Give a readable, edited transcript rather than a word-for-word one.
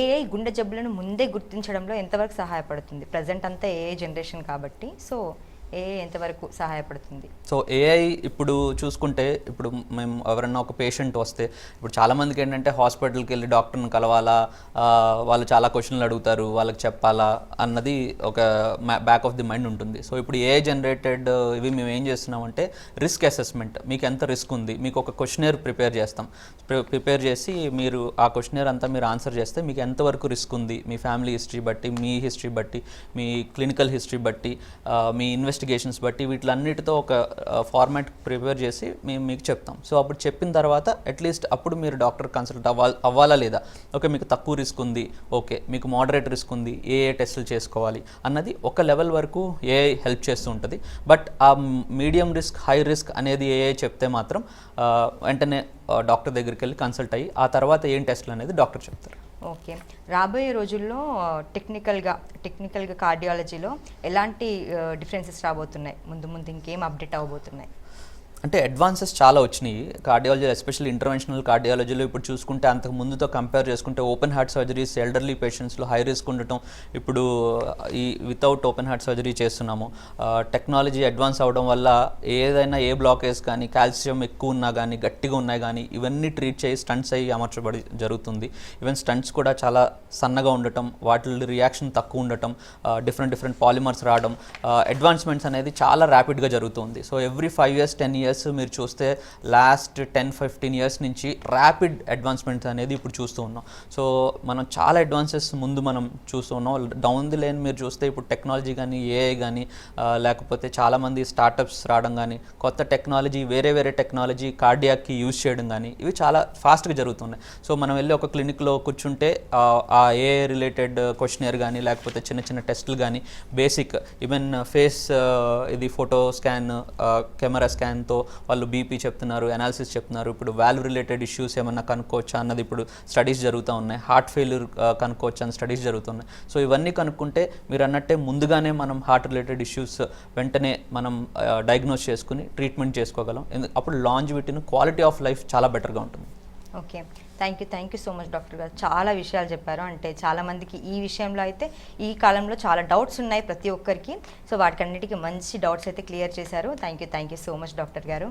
AI గుండె జబ్బులను ముందే గుర్తించడంలో ఎంతవరకు సహాయపడుతుంది? ప్రెజెంట్ అంతా ఏఐ జనరేషన్ కాబట్టి, సో ఏఐ ఎంతవరకు సహాయపడుతుంది? సో ఏఐ ఇప్పుడు చూసుకుంటే, ఇప్పుడు మేము ఎవరన్నా ఒక పేషెంట్ వస్తే, ఇప్పుడు చాలామందికి ఏంటంటే హాస్పిటల్కి వెళ్ళి డాక్టర్ని కలవాలా, వాళ్ళు చాలా క్వశ్చన్లు అడుగుతారు, వాళ్ళకి చెప్పాలా అన్నది ఒక బ్యాక్ ఆఫ్ ది మైండ్ ఉంటుంది. సో ఇప్పుడు ఏఐ జనరేటెడ్ ఇవి మేము ఏం చేస్తున్నామంటే రిస్క్ అసెస్మెంట్, మీకు ఎంత రిస్క్ ఉంది, మీకు ఒక క్వశ్చనర్ ప్రిపేర్ చేస్తాం. ప్రిపేర్ చేసి మీరు ఆ క్వశ్చనర్ అంతా మీరు ఆన్సర్ చేస్తే మీకు ఎంతవరకు రిస్క్ ఉంది, మీ ఫ్యామిలీ హిస్టరీ బట్టి, మీ హిస్టరీ బట్టి, మీ క్లినికల్ హిస్టరీ బట్టి, మీ ఇన్వెస్టిగేషన్స్ బట్టి, వీటిలన్నిటితో ఒక ఫార్మాట్ ప్రిపేర్ చేసి మేము మీకు చెప్తాం. సో అప్పుడు చెప్పిన తర్వాత అట్లీస్ట్ అప్పుడు మీరు డాక్టర్ కన్సల్ట్ అవ్వాలా లేదా, ఓకే మీకు తక్కువ రిస్క్ ఉంది, ఓకే మీకు మోడరేట్ రిస్క్ ఉంది, ఏ టెస్టులు చేసుకోవాలి అన్నది ఒక లెవెల్ వరకు ఏఐ హెల్ప్ చేస్తూ ఉంటుంది. బట్ ఆ మీడియం రిస్క్, హై రిస్క్ అనేది ఏఐ చెప్తే మాత్రం వెంటనే డాక్టర్ దగ్గరికి వెళ్ళి కన్సల్ట్ అయ్యి ఆ తర్వాత ఏం టెస్టులు అనేది డాక్టర్ చెప్తారు. ఓకే, రాబోయే రోజుల్లో టెక్నికల్గా కార్డియాలజీలో ఎలాంటి డిఫరెన్సెస్ రాబోతున్నాయి? ముందు ముందు ఇంకేం అప్డేట్ అవ్వబోతున్నాయి? అంటే అడ్వాన్సెస్ చాలా వచ్చినాయి కార్డియాలజీ, ఎస్పెషల్లీ ఇంటర్వెన్షనల్ కార్డియాలజీలో. ఇప్పుడు చూసుకుంటే అంతకు ముందుతో కంపేర్ చేసుకుంటే ఓపెన్ హార్ట్ సర్జరీస్ ఎల్డర్లీ పేషెంట్స్లో హై రిస్క్ ఉండటం, ఇప్పుడు ఈ వితౌట్ ఓపెన్ హార్ట్ సర్జరీ చేస్తున్నాము. టెక్నాలజీ అడ్వాన్స్ అవ్వడం వల్ల ఏదైనా ఏ బ్లాకేజ్ కానీ, కాల్షియం ఎక్కువ ఉన్నా కానీ, గట్టిగా ఉన్నాయి కానీ, ఇవన్నీ ట్రీట్ చేసి స్టంట్స్ అయ్యి అమర్చబడి జరుగుతుంది. ఈవెన్ స్టంట్స్ కూడా చాలా సన్నగా ఉండటం, వాటి రియాక్షన్ తక్కువ ఉండటం, డిఫరెంట్ పాలిమర్స్ రావడం, అడ్వాన్స్మెంట్స్ అనేది చాలా ర్యాపిడ్గా జరుగుతుంది. సో ఎవ్రీ 5 years 10 years మీరు చూస్తే లాస్ట్ 10-15 years నుంచి ర్యాపిడ్ అడ్వాన్స్మెంట్స్ అనేది ఇప్పుడు చూస్తూ ఉన్నాం. సో మనం చాలా అడ్వాన్సెస్ ముందు మనం చూస్తూ ఉన్నాం. డౌన్ ది లైన్ మీరు చూస్తే ఇప్పుడు టెక్నాలజీ కానీ, ఏఐ కానీ, లేకపోతే చాలామంది స్టార్టప్స్ రావడం కానీ, కొత్త టెక్నాలజీ, వేరే టెక్నాలజీ కార్డియాక్కి యూజ్ చేయడం కానీ, ఇవి చాలా ఫాస్ట్గా జరుగుతున్నాయి. సో మనం వెళ్ళి ఒక క్లినిక్లో కూర్చుంటే ఆ ఏఐ రిలేటెడ్ క్వశ్చనర్ కానీ, లేకపోతే చిన్న టెస్టులు కానీ, బేసిక్ ఈవెన్ ఫేస్ ఇది ఫోటో స్కాన్, కెమెరా స్కాన్తో వాళ్ళు బీపీ చెప్తున్నారు, అనాలిసిస్ చెప్తున్నారు. ఇప్పుడు వాల్వ్ రిలేటెడ్ ఇష్యూస్ ఏమన్నా కనుక్కోవచ్చా అన్నది ఇప్పుడు స్టడీస్ జరుగుతూ ఉన్నాయి. హార్ట్ ఫెయిల్యూర్ కనుక్కోవచ్చా అని స్టడీస్ జరుగుతున్నాయి. సో ఇవన్నీ కనుక్కుంటే మీరు అన్నట్టే ముందుగానే మనం హార్ట్ రిలేటెడ్ ఇష్యూస్ వెంటనే మనం డయాగ్నోస్ చేసుకుని ట్రీట్మెంట్ చేసుకోగలం. అప్పుడు లాంజివిటీని, క్వాలిటీ ఆఫ్ లైఫ్ చాలా బెటర్గా ఉంటుంది. Okay, thank you so much doctor గారు. చాలా విషయాలు చెప్పారు. అంటే చాలామందికి ఈ విషయంలో అయితే ఈ కాలంలో చాలా డౌట్స్ ఉన్నాయి ప్రతి ఒక్కరికి. సో వాటికన్నిటికీ మంచి డౌట్స్ అయితే క్లియర్ చేశారు. Thank you so much doctor గారు.